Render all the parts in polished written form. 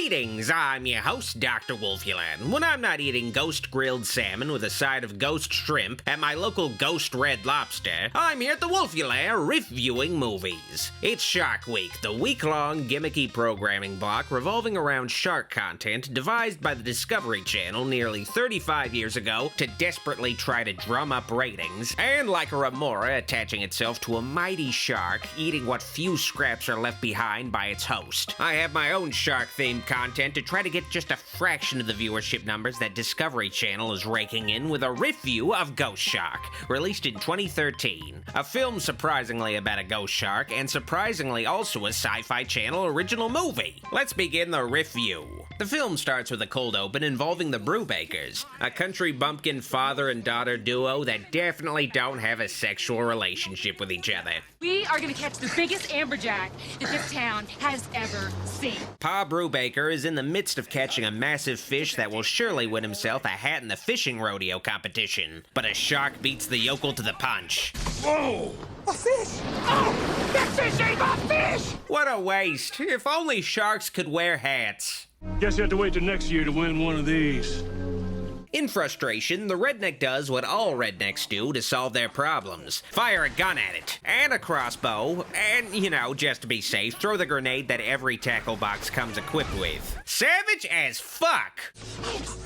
Greetings, I'm your host, Dr. Wolfula. When I'm not eating ghost grilled salmon with a side of ghost shrimp at my local ghost red lobster, I'm here at the Wolfula RiffViewing movies. It's Shark Week, the week-long gimmicky programming block revolving around shark content devised by the Discovery Channel nearly 35 years ago to desperately try to drum up ratings, and like a remora attaching itself to a mighty shark, eating what few scraps are left behind by its host. I have my own shark-themed content to try to get just a fraction of the viewership numbers that Discovery Channel is raking in with a RiffView of Ghost Shark, released in 2013. A film surprisingly about a ghost shark, and surprisingly also a Sci-Fi Channel original movie. Let's begin the RiffView. The film starts with a cold open involving the Brewbakers, a country bumpkin father and daughter duo that definitely don't have a sexual relationship with each other. We are gonna catch the biggest amberjack that this town has ever seen. Pa Brewbaker is in the midst of catching a massive fish that will surely win himself a hat in the fishing rodeo competition. But a shark beats the yokel to the punch. Whoa! A fish! Oh! That fish ate my fish! What a waste. If only sharks could wear hats. Guess you have to wait till next year to win one of these. In frustration, the redneck does what all rednecks do to solve their problems. Fire a gun at it, and a crossbow, and, just to be safe, throw the grenade that every tackle box comes equipped with. Savage as fuck!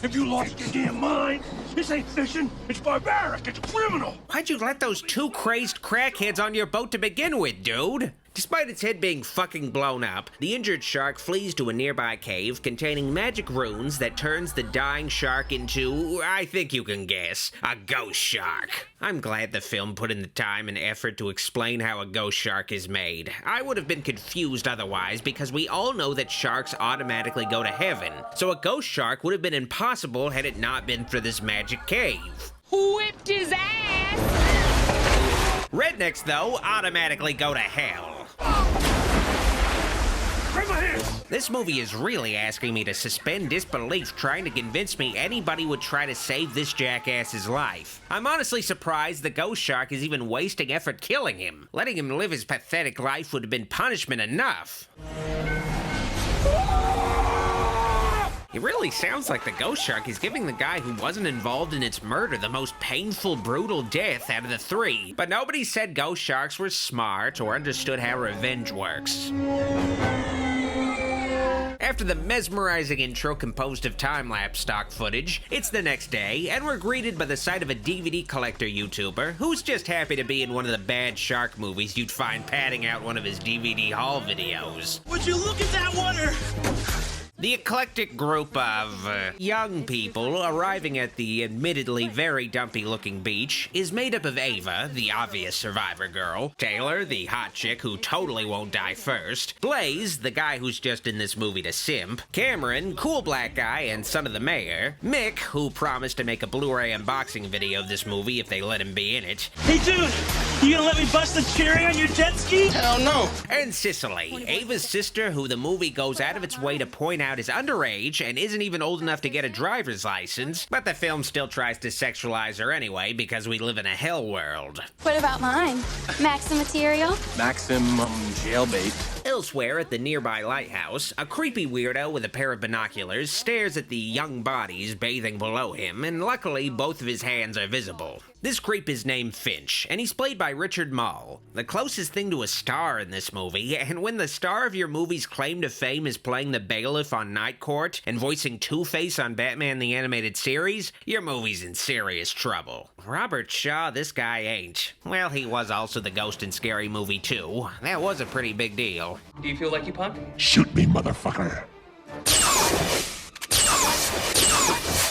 Have you lost your damn mind? This ain't fishing, it's barbaric, it's criminal! Why'd you let those two crazed crackheads on your boat to begin with, dude? Despite its head being fucking blown up, the injured shark flees to a nearby cave containing magic runes that turns the dying shark into, I think you can guess, a ghost shark. I'm glad the film put in the time and effort to explain how a ghost shark is made. I would have been confused otherwise because we all know that sharks automatically go to heaven, so a ghost shark would have been impossible had it not been for this magic cave. Whipped his ass! Rednecks, though, automatically go to hell. This movie is really asking me to suspend disbelief trying to convince me anybody would try to save this jackass's life. I'm honestly surprised the ghost shark is even wasting effort killing him. Letting him live his pathetic life would have been punishment enough. It really sounds like the ghost shark is giving the guy who wasn't involved in its murder the most painful, brutal death out of the three. But nobody said ghost sharks were smart or understood how revenge works. After the mesmerizing intro composed of time-lapse stock footage, it's the next day, and we're greeted by the sight of a DVD collector YouTuber who's just happy to be in one of the bad shark movies you'd find padding out one of his DVD haul videos. Would you look at that water? The eclectic group of young people arriving at the admittedly very dumpy-looking beach is made up of Ava, the obvious survivor girl, Taylor, the hot chick who totally won't die first, Blaze, the guy who's just in this movie to simp, Cameron, cool black guy and son of the mayor, Mick, who promised to make a Blu-ray unboxing video of this movie if they let him be in it. Hey dude, you gonna let me bust the cherry on your jet ski? Hell no. And Cicely, Ava's sister who the movie goes out of its way to point out is underage and isn't even old enough to get a driver's license, but the film still tries to sexualize her anyway because we live in a hell world. What about mine? Maxim material? Maximum jailbait. Elsewhere at the nearby lighthouse, a creepy weirdo with a pair of binoculars stares at the young bodies bathing below him, and luckily both of his hands are visible. This creep is named Finch, and he's played by Richard Mall, the closest thing to a star in this movie, and when the star of your movie's claim to fame is playing the bailiff on Night Court and voicing Two-Face on Batman the Animated Series, your movie's in serious trouble. Robert Shaw, this guy ain't. Well, he was also the ghost in Scary Movie 2. That was a pretty big deal. Do you feel like you punk? Shoot me, motherfucker.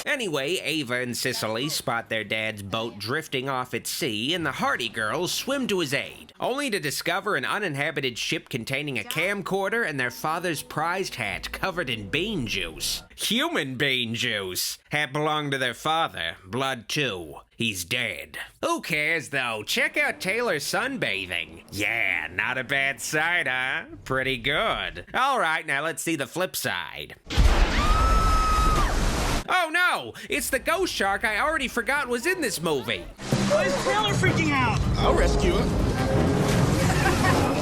Anyway, Ava and Cicely spot their dad's boat drifting off at sea, and the Hardy girls swim to his aid, only to discover an uninhabited ship containing a camcorder and their father's prized hat covered in bean juice. Human bean juice! Hat belonged to their father, blood too. He's dead. Who cares, though? Check out Taylor sunbathing. Yeah, not a bad sight, huh? Pretty good. All right, now let's see the flip side. Oh no! It's the ghost shark I already forgot was in this movie. Why is Taylor freaking out? I'll rescue him.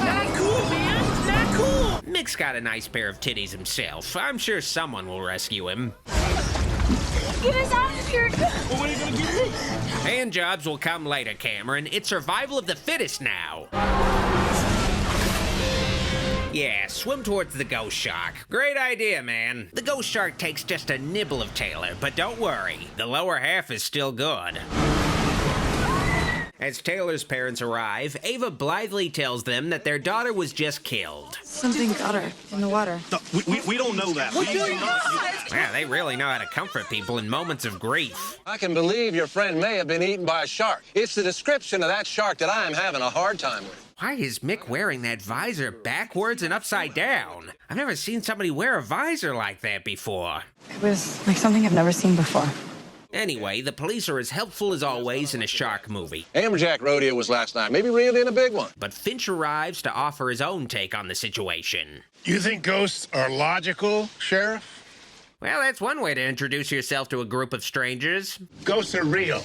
Not cool, man. Not cool. Mick's got a nice pair of titties himself. I'm sure someone will rescue him. Get us out of here! Well, what are you gonna get me? Hand jobs will come later, Cameron. It's survival of the fittest now. Yeah, swim towards the ghost shark. Great idea, man. The ghost shark takes just a nibble of Taylor, but don't worry, the lower half is still good. As Taylor's parents arrive, Ava blithely tells them that their daughter was just killed. Something got her in the water. No, we don't know that. Yeah, they really know how to comfort people in moments of grief. I can believe your friend may have been eaten by a shark. It's the description of that shark that I am having a hard time with. Why is Mick wearing that visor backwards and upside down? I've never seen somebody wear a visor like that before. It was like something I've never seen before. Anyway, the police are as helpful as always in a shark movie. Amberjack Rodeo was last night. Maybe reeled in a big one. But Finch arrives to offer his own take on the situation. You think ghosts are logical, Sheriff? Well, that's one way to introduce yourself to a group of strangers. Ghosts are real.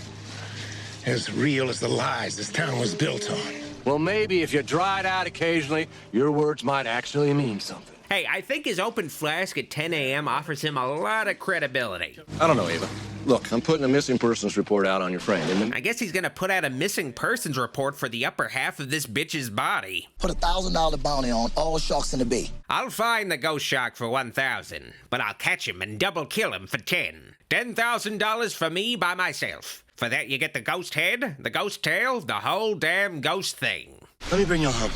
As real as the lies this town was built on. Well, maybe if you dried out occasionally, your words might actually mean something. Hey, I think his open flask at 10 a.m. offers him a lot of credibility. I don't know, Ava. Look, I'm putting a missing persons report out on your friend, and I guess he's gonna put out a missing persons report for the upper half of this bitch's body. Put a $1,000 bounty on all sharks in the bay. I'll find the ghost shark for 1,000, but I'll catch him and double kill him for 10. $10,000 for me by myself. For that you get the ghost head, the ghost tail, the whole damn ghost thing. Let me bring you home.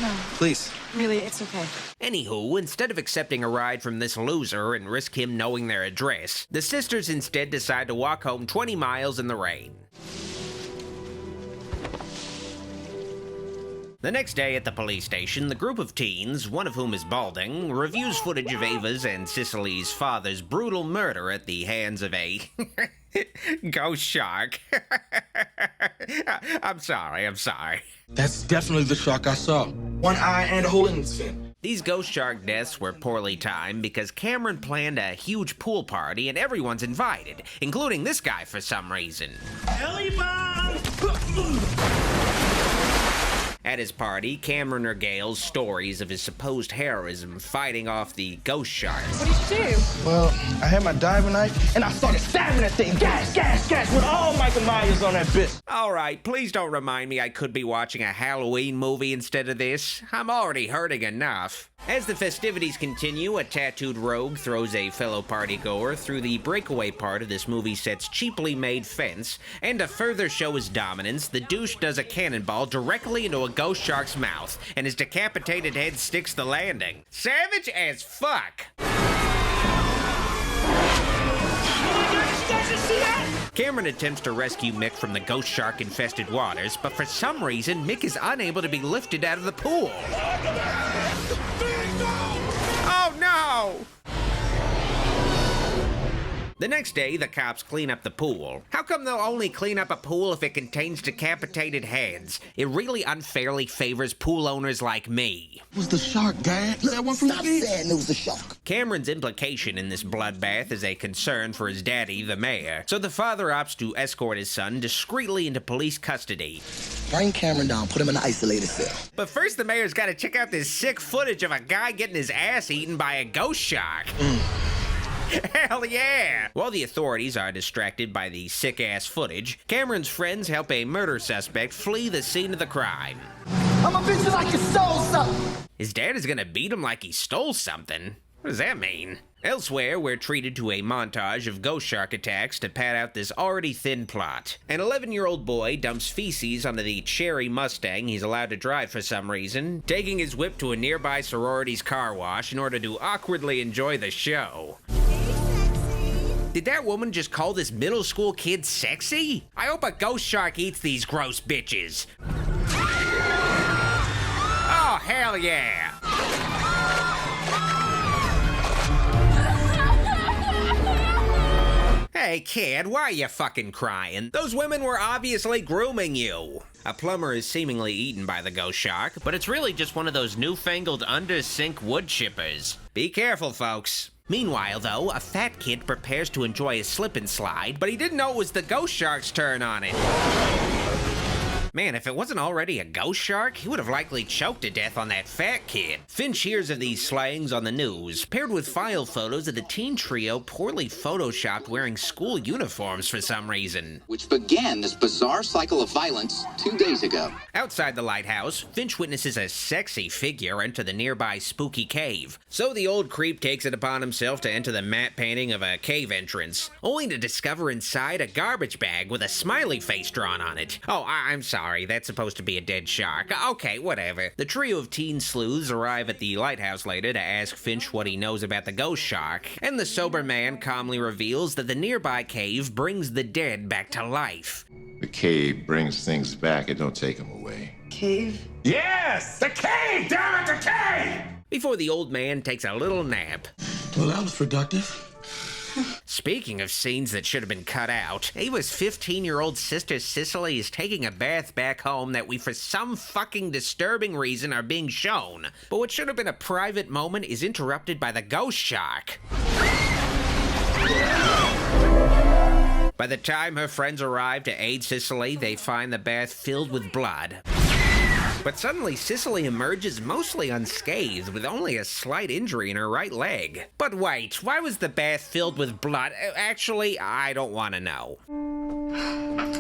No, Please. really, it's okay. Anywho, instead of accepting a ride from this loser and risk him knowing their address, the sisters instead decide to walk home 20 miles in the rain. The next day at the police station, the group of teens, one of whom is balding, reviews footage of Ava's and Cicely's father's brutal murder at the hands of a ghost shark. I'm sorry. That's definitely the shark I saw. One eye and a hole in its fin. These ghost shark deaths were poorly timed because Cameron planned a huge pool party and everyone's invited, including this guy for some reason. Ellie bomb! At his party, Cameron regales stories of his supposed heroism fighting off the ghost sharks. What did you do? Well, I had my diving knife, and I started stabbing that thing. Gas, with all Michael Myers on that bitch. Alright, please don't remind me I could be watching a Halloween movie instead of this. I'm already hurting enough. As the festivities continue, a tattooed rogue throws a fellow partygoer through the breakaway part of this movie set's cheaply made fence, and to further show his dominance, the douche does a cannonball directly into a ghost shark's mouth, and his decapitated head sticks the landing. Savage as fuck! Cameron attempts to rescue Mick from the ghost shark-infested waters, but for some reason, Mick is unable to be lifted out of the pool. Oh no! The next day, the cops clean up the pool. How come they'll only clean up a pool if it contains decapitated heads? It really unfairly favors pool owners like me. It was the shark, Dad. That one from Stop saying it was the shark. Cameron's implication in this bloodbath is a concern for his daddy, the mayor, so the father opts to escort his son discreetly into police custody. Bring Cameron down, put him in an isolated cell. But first, the mayor's gotta check out this sick footage of a guy getting his ass eaten by a ghost shark. Hell yeah! While the authorities are distracted by the sick-ass footage, Cameron's friends help a murder suspect flee the scene of the crime. I'm a bitch like you stole something. His dad is gonna beat him like he stole something? What does that mean? Elsewhere, we're treated to a montage of ghost shark attacks to pad out this already thin plot. An 11-year-old boy dumps feces onto the cherry Mustang he's allowed to drive for some reason, taking his whip to a nearby sorority's car wash in order to awkwardly enjoy the show. Did that woman just call this middle school kid sexy? I hope a ghost shark eats these gross bitches. Oh, hell yeah! Hey kid, why are you fucking crying? Those women were obviously grooming you. A plumber is seemingly eaten by the ghost shark, but it's really just one of those newfangled under-sink wood chippers. Be careful, folks. Meanwhile, though, a fat kid prepares to enjoy a slip and slide, but he didn't know it was the ghost shark's turn on it. Man, if it wasn't already a ghost shark, he would have likely choked to death on that fat kid. Finch hears of these slayings on the news, paired with file photos of the teen trio poorly photoshopped wearing school uniforms for some reason. Which began this bizarre cycle of violence 2 days ago. Outside the lighthouse, Finch witnesses a sexy figure enter the nearby spooky cave. So the old creep takes it upon himself to enter the matte painting of a cave entrance, only to discover inside a garbage bag with a smiley face drawn on it. Oh, I'm sorry, that's supposed to be a dead shark. Okay, whatever. The trio of teen sleuths arrive at the lighthouse later to ask Finch what he knows about the ghost shark, and the sober man calmly reveals that the nearby cave brings the dead back to life. The cave brings things back, it don't take them away. Cave? Yes! The cave! Damn it, the cave! Before the old man takes a little nap. Well, that was productive. Speaking of scenes that should have been cut out, Ava's 15-year-old sister Cicely is taking a bath back home that we for some fucking disturbing reason are being shown. But what should have been a private moment is interrupted by the ghost shark. By the time her friends arrive to aid Cicely, they find the bath filled with blood. But suddenly, Cicely emerges mostly unscathed, with only a slight injury in her right leg. But wait, why was the bath filled with blood? Actually, I don't want to know.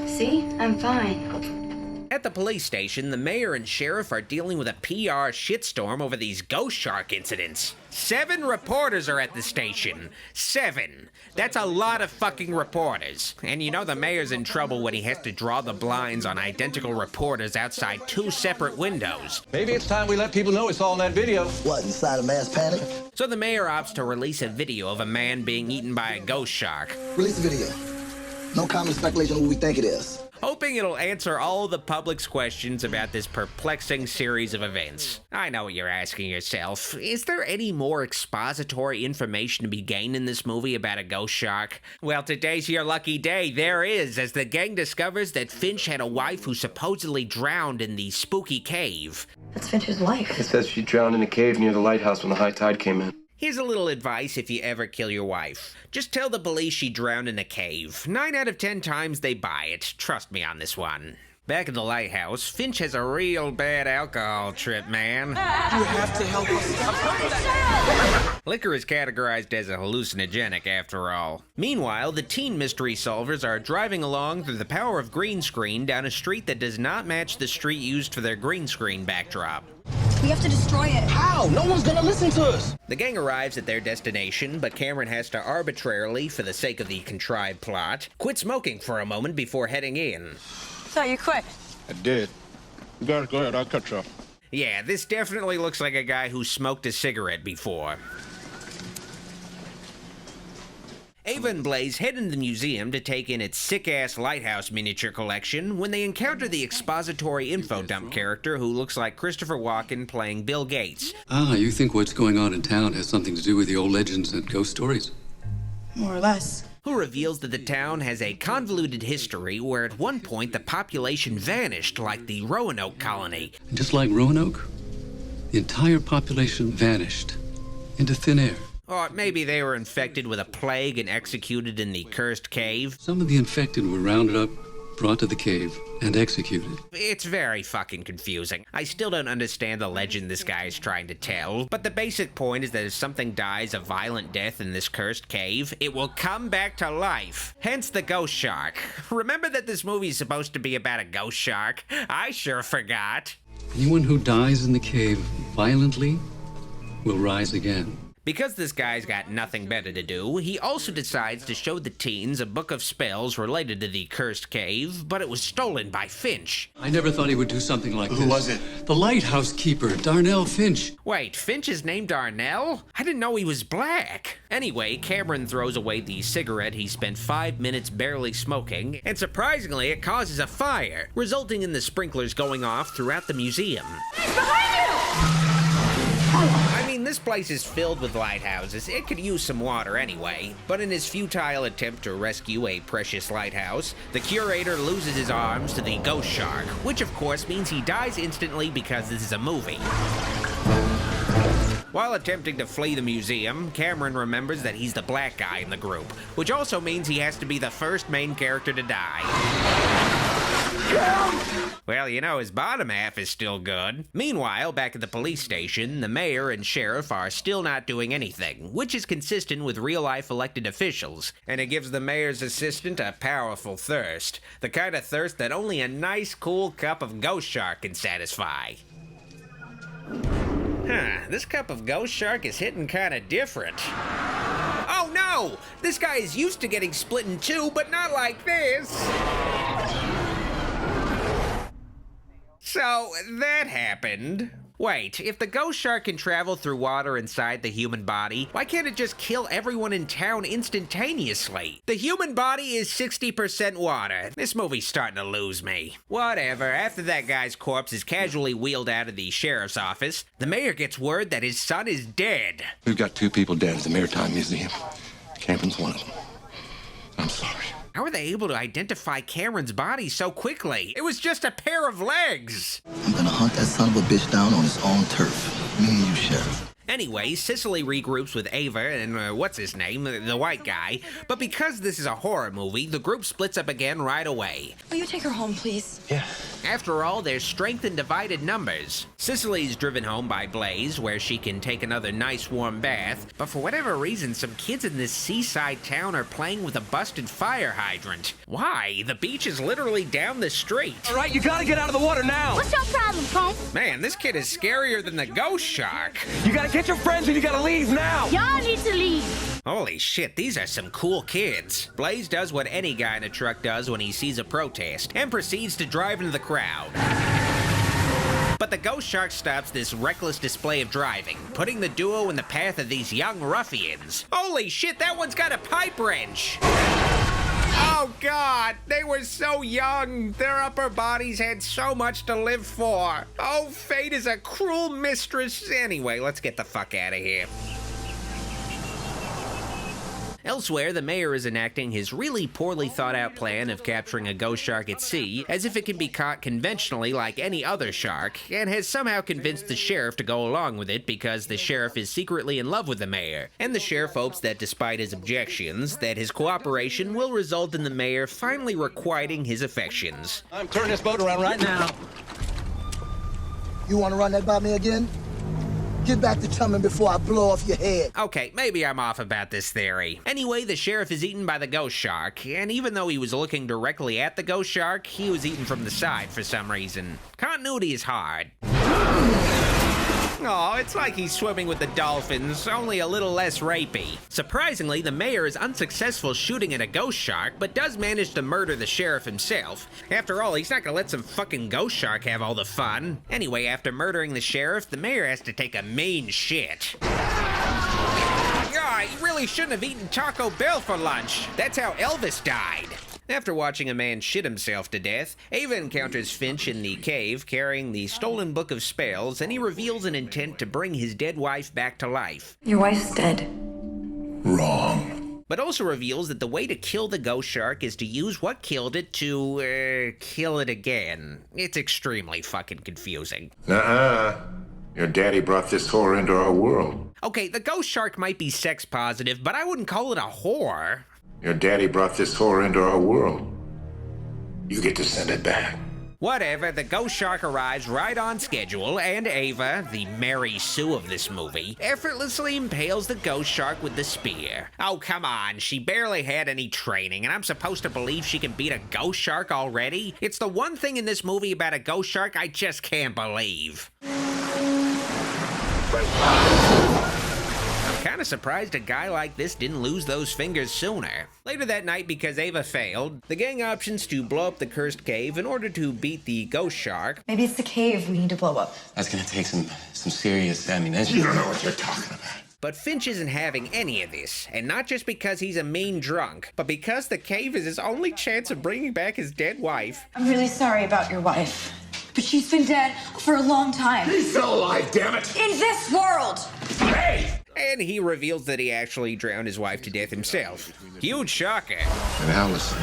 See? I'm fine. At the police station, the mayor and sheriff are dealing with a PR shitstorm over these ghost shark incidents. 7 reporters are at the station. 7. That's a lot of fucking reporters. And you know the mayor's in trouble when he has to draw the blinds on identical reporters outside 2 separate windows. Maybe it's time we let people know it's all in that video. What, inside a mass panic? So the mayor opts to release a video of a man being eaten by a ghost shark. Release the video. No common speculation on who we think it is. Hoping it'll answer all the public's questions about this perplexing series of events. I know what you're asking yourself. Is there any more expository information to be gained in this movie about a ghost shark? Well, today's your lucky day. There is, as the gang discovers that Finch had a wife who supposedly drowned in the spooky cave. That's Finch's wife. It says she drowned in a cave near the lighthouse when the high tide came in. Here's a little advice if you ever kill your wife. Just tell the police she drowned in a cave. 9 out of 10 times they buy it. Trust me on this one. Back in the lighthouse, Finch has a real bad alcohol trip, man. You have to help us. Liquor is categorized as a hallucinogenic, after all. Meanwhile, the teen mystery solvers are driving along through the power of green screen down a street that does not match the street used for their green screen backdrop. We have to destroy it. How? No one's gonna listen to us. The gang arrives at their destination, but Cameron has to arbitrarily, for the sake of the contrived plot, quit smoking for a moment before heading in. So you quit? I did. You guys go ahead, I'll cut you off. Yeah, this definitely looks like a guy who smoked a cigarette before. Ava and Blaze head into the museum to take in its sick-ass lighthouse miniature collection when they encounter the expository info dump character who looks like Christopher Walken playing Bill Gates. Ah, you think what's going on in town has something to do with the old legends and ghost stories? More or less. Who reveals that the town has a convoluted history where at one point the population vanished like the Roanoke colony. And just like Roanoke, the entire population vanished into thin air. Or maybe they were infected with a plague and executed in the cursed cave. Some of the infected were rounded up, brought to the cave, and executed. It's very fucking confusing. I still don't understand the legend this guy is trying to tell, but the basic point is that if something dies a violent death in this cursed cave, it will come back to life. Hence the ghost shark. Remember that this movie is supposed to be about a ghost shark? I sure forgot. Anyone who dies in the cave violently will rise again. Because this guy's got nothing better to do, he also decides to show the teens a book of spells related to the cursed cave, but it was stolen by Finch. I never thought he would do something like this. Who was it? The lighthouse keeper, Darnell Finch. Wait, Finch is named Darnell? I didn't know he was black. Anyway, Cameron throws away the cigarette he spent 5 minutes barely smoking, and surprisingly, it causes a fire, resulting in the sprinklers going off throughout the museum. He's behind you! I mean, this place is filled with lighthouses. It could use some water anyway. But in his futile attempt to rescue a precious lighthouse, the curator loses his arms to the ghost shark, which of course means he dies instantly because this is a movie. While attempting to flee the museum, Cameron remembers that he's the black guy in the group, which also means he has to be the first main character to die. Well, you know, his bottom half is still good. Meanwhile, back at the police station, the mayor and sheriff are still not doing anything, which is consistent with real-life elected officials, and it gives the mayor's assistant a powerful thirst. The kind of thirst that only a nice, cool cup of Ghost Shark can satisfy. This cup of Ghost Shark is hitting kind of different. Oh no! This guy is used to getting split in two, but not like this! So, that happened. Wait, if the ghost shark can travel through water inside the human body, why can't it just kill everyone in town instantaneously? The human body is 60% water. This movie's starting to lose me. Whatever, after that guy's corpse is casually wheeled out of the sheriff's office, the mayor gets word that his son is dead. We've got 2 people dead at the Maritime Museum. Cameron's one of them. I'm sorry. How are they able to identify Cameron's body so quickly? It was just a pair of legs! I'm gonna hunt that son of a bitch down on his own turf. Me and you, Sheriff. Anyway, Cicely regroups with Ava and, what's his name, the white guy, but because this is a horror movie, the group splits up again right away. Will you take her home, please? Yeah. After all, there's strength in divided numbers. Cicely's driven home by Blaze, where she can take another nice warm bath, but for whatever reason, some kids in this seaside town are playing with a busted fire hydrant. Why? The beach is literally down the street. All right, you gotta get out of the water now. What's your problem, Combs? Man, this kid is scarier than the ghost shark. You gotta get your friends and you gotta leave now. Y'all need to leave. Holy shit, these are some cool kids. Blaze does what any guy in a truck does when he sees a protest, and proceeds to drive into the crowd. But the ghost shark stops this reckless display of driving, putting the duo in the path of these young ruffians. Holy shit, that one's got a pipe wrench! Oh god, they were so young. Their upper bodies had so much to live for. Oh, fate is a cruel mistress. Anyway, let's get the fuck out of here. Elsewhere, the mayor is enacting his really poorly thought out plan of capturing a ghost shark at sea, as if it can be caught conventionally like any other shark, and has somehow convinced the sheriff to go along with it because the sheriff is secretly in love with the mayor. And the sheriff hopes that despite his objections, that his cooperation will result in the mayor finally requiting his affections. I'm turning this boat around right now. You wanna run that by me again? Get back to chumming before I blow off your head. Okay, maybe I'm off about this theory. Anyway, the sheriff is eaten by the ghost shark, and even though he was looking directly at the ghost shark, he was eaten from the side for some reason. Continuity is hard. Oh, it's like he's swimming with the dolphins, only a little less rapey. Surprisingly, the mayor is unsuccessful shooting at a ghost shark, but does manage to murder the sheriff himself. After all, he's not gonna let some fucking ghost shark have all the fun. Anyway, after murdering the sheriff, the mayor has to take a mean shit. God, he really shouldn't have eaten Taco Bell for lunch. That's how Elvis died. After watching a man shit himself to death, Ava encounters Finch in the cave carrying the stolen book of spells, and he reveals an intent to bring his dead wife back to life. Your wife's dead. Wrong. But also reveals that the way to kill the ghost shark is to use what killed it to, kill it again. It's extremely fucking confusing. Nuh-uh. Your daddy brought this whore into our world. Okay, the ghost shark might be sex positive, but I wouldn't call it a whore. Your daddy brought this whore into our world. You get to send it back. Whatever, the ghost shark arrives right on schedule, and Ava, the Mary Sue of this movie, effortlessly impales the ghost shark with the spear. Oh, come on, she barely had any training, and I'm supposed to believe she can beat a ghost shark already? It's the one thing in this movie about a ghost shark I just can't believe. I'm kinda surprised a guy like this didn't lose those fingers sooner. Later that night, because Ava failed, the gang options to blow up the cursed cave in order to beat the ghost shark. Maybe it's the cave we need to blow up. That's gonna take some serious ammunition. You don't know what you're talking about. But Finch isn't having any of this, and not just because he's a mean drunk, but because the cave is his only chance of bringing back his dead wife. I'm really sorry about your wife, but she's been dead for a long time. He's still alive, damn it! In this world! Hey! And he reveals that he actually drowned his wife to death himself. Huge shocker. And Allison,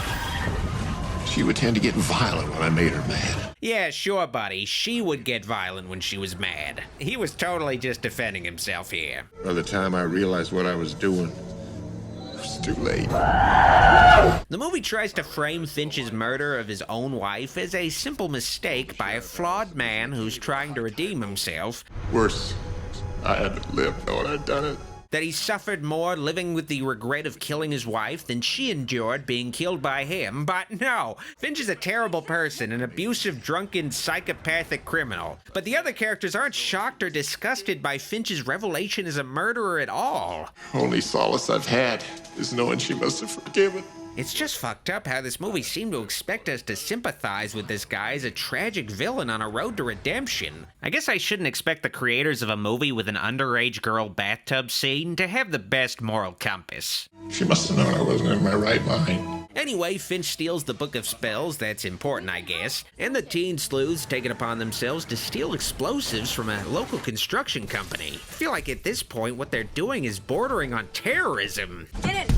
she would tend to get violent when I made her mad. Yeah, sure, buddy. She would get violent when she was mad. He was totally just defending himself here. By the time I realized what I was doing, I was too late. The movie tries to frame Finch's murder of his own wife as a simple mistake by a flawed man who's trying to redeem himself. Worse, I hadn't lived knowing I'd done it. That he suffered more living with the regret of killing his wife than she endured being killed by him. But no, Finch is a terrible person, an abusive, drunken, psychopathic criminal. But the other characters aren't shocked or disgusted by Finch's revelation as a murderer at all. Only solace I've had is knowing she must have forgiven. It's just fucked up how this movie seemed to expect us to sympathize with this guy as a tragic villain on a road to redemption. I guess I shouldn't expect the creators of a movie with an underage girl bathtub scene to have the best moral compass. She must have known I wasn't in my right mind. Anyway, Finch steals the Book of Spells, that's important I guess, and the teen sleuths take it upon themselves to steal explosives from a local construction company. I feel like at this point what they're doing is bordering on terrorism. Get in!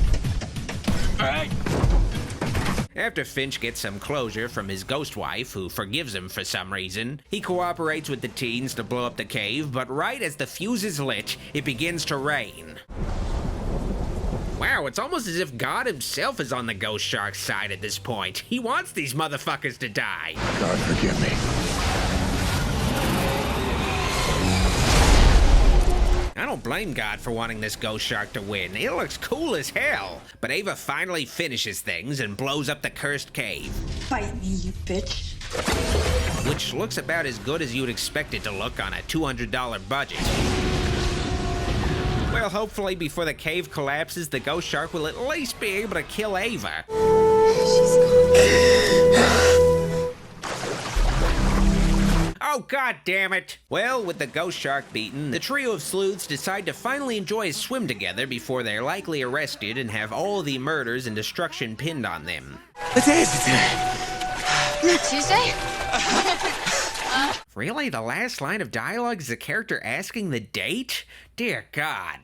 After Finch gets some closure from his ghost wife, who forgives him for some reason, he cooperates with the teens to blow up the cave, but right as the fuse is lit, it begins to rain. Wow, it's almost as if God himself is on the ghost shark's side at this point. He wants these motherfuckers to die. God forgive me. I don't blame God for wanting this ghost shark to win. It looks cool as hell. But Ava finally finishes things and blows up the cursed cave. Fight me, you bitch. Which looks about as good as you'd expect it to look on a $200 budget. Well, hopefully before the cave collapses, the ghost shark will at least be able to kill Ava. Oh, god damn it! Well, with the ghost shark beaten, the trio of sleuths decide to finally enjoy a swim together before they're likely arrested and have all the murders and destruction pinned on them. Tuesday? Really? The last line of dialogue is the character asking the date? Dear God.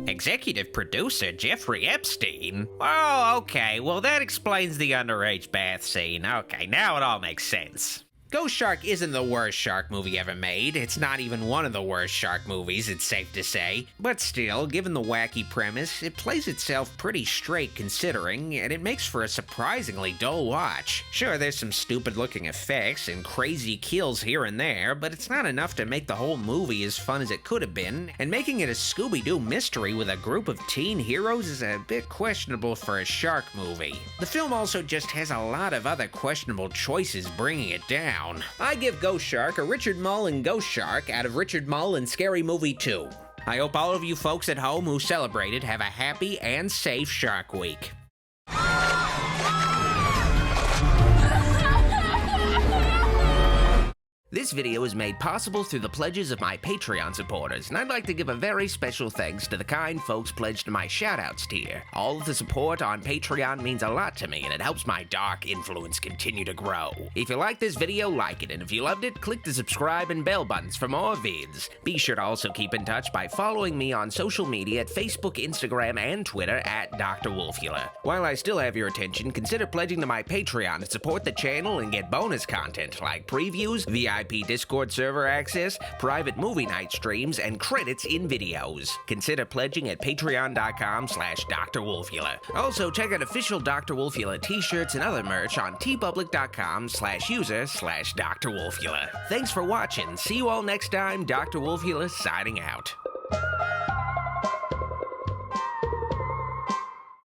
Executive producer Jeffrey Epstein? Oh, okay. Well, that explains the underage bath scene. Okay, now it all makes sense. Ghost Shark isn't the worst shark movie ever made. It's not even one of the worst shark movies, it's safe to say. But still, given the wacky premise, it plays itself pretty straight considering, and it makes for a surprisingly dull watch. Sure, there's some stupid-looking effects and crazy kills here and there, but it's not enough to make the whole movie as fun as it could have been, and making it a Scooby-Doo mystery with a group of teen heroes is a bit questionable for a shark movie. The film also just has a lot of other questionable choices bringing it down. I give Ghost Shark a Richard Mullen Ghost Shark out of Richard Mullen Scary Movie 2. I hope all of you folks at home who celebrated have a happy and safe Shark Week. This video is made possible through the pledges of my Patreon supporters, and I'd like to give a very special thanks to the kind folks pledged to my shoutouts tier. All of the support on Patreon means a lot to me, and it helps my dark influence continue to grow. If you like this video, like it, and if you loved it, click the subscribe and bell buttons for more vids. Be sure to also keep in touch by following me on social media at Facebook, Instagram, and Twitter at Dr. Wolfula. While I still have your attention, consider pledging to my Patreon to support the channel and get bonus content like previews, VIP Discord server access, private movie night streams, and credits in videos. Consider pledging at patreon.com/Dr. Wolfula. Also, check out official Dr. Wolfula t-shirts and other merch on tpublic.com/user/Dr. Wolfula. Thanks for watching. See you all next time. Dr. Wolfula signing out.